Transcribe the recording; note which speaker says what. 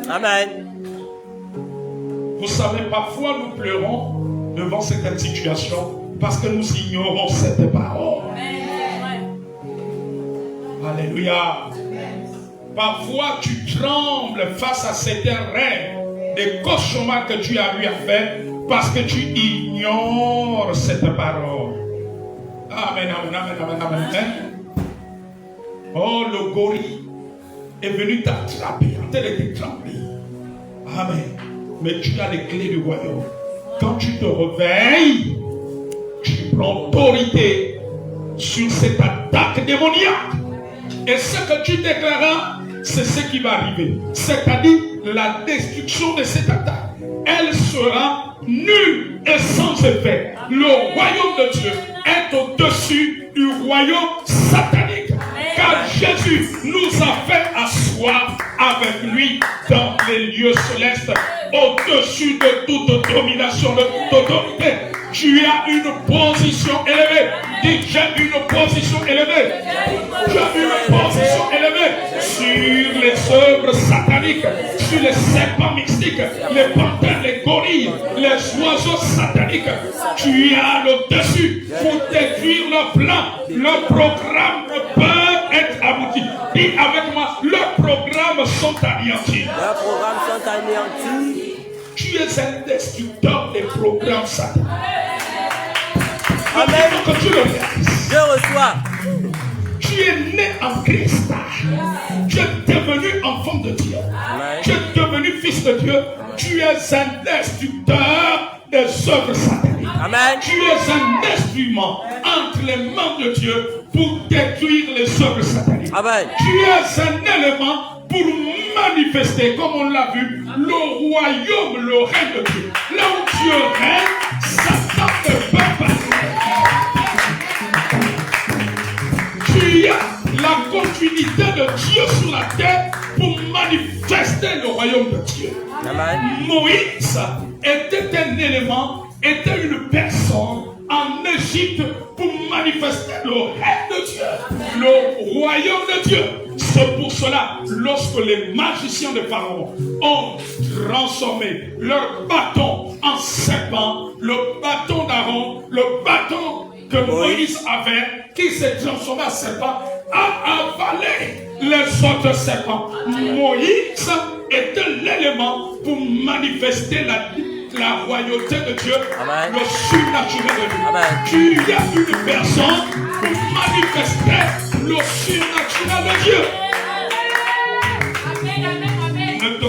Speaker 1: Amen.
Speaker 2: Vous savez, parfois nous pleurons devant certaines situations parce que nous ignorons cette parole. Alléluia. Parfois tu trembles face à certains rêves, des cauchemars que tu as eu à faire parce que tu ignores cette parole. Amen, amen, amen, amen, amen. Oh, le gorille est venu t'attraper, en train de te trembler. Amen. Mais tu as les clés du royaume. Quand tu te réveilles, tu prends autorité sur cette attaque démoniaque. Et ce que tu déclareras, c'est ce qui va arriver. C'est-à-dire la destruction de cette attaque. Elle sera nulle et sans effet. Le royaume de Dieu est au-dessus du royaume satanique. Car Jésus nous a fait asseoir avec lui dans les lieux célestes, au-dessus de toute domination, de toute autorité. Tu as une position élevée. Dis, j'ai une position élevée. J'ai une position élevée sur les œuvres sataniques, sur les serpents mystiques, les panthères, les gorilles, les oiseaux sataniques. Tu as le dessus pour détruire le plan. Le programme ne peut être abouti. Dis avec moi, leurs programmes sont anéantis.
Speaker 1: Leurs programmes sont anéantis.
Speaker 2: Tu es un destructeur des programmes sataniques.
Speaker 1: Amen.
Speaker 2: Que tu le réalises.
Speaker 1: Je reçois.
Speaker 2: Tu es né en Christ. Tu es devenu enfant de Dieu.
Speaker 1: Amen.
Speaker 2: Tu es devenu fils de Dieu. Tu es un destructeur des œuvres sataniques.
Speaker 1: Amen.
Speaker 2: Tu es un instrument entre les mains de Dieu pour détruire les œuvres sataniques.
Speaker 1: Amen.
Speaker 2: Tu es un élément pour manifester, comme on l'a vu, le royaume, le règne de Dieu. Là où Dieu règne, Satan ne peut pas. Tu as la continuité de Dieu sur la terre pour manifester le royaume de Dieu.
Speaker 1: Amen.
Speaker 2: Moïse était un élément, était une personne en Égypte pour manifester le règne de Dieu, le royaume de Dieu. C'est pour cela, lorsque les magiciens de Pharaon ont transformé leur bâton en serpent, le bâton d'Aaron, le bâton que Moïse avait, qui s'est transformé en serpent, a avalé les autres serpents. Moïse était l'élément pour manifester la royauté de Dieu,
Speaker 1: Amen.
Speaker 2: le surnaturel de Dieu.
Speaker 1: Amen.
Speaker 2: Tu es une personne pour manifester le surnaturel de Dieu. Ne te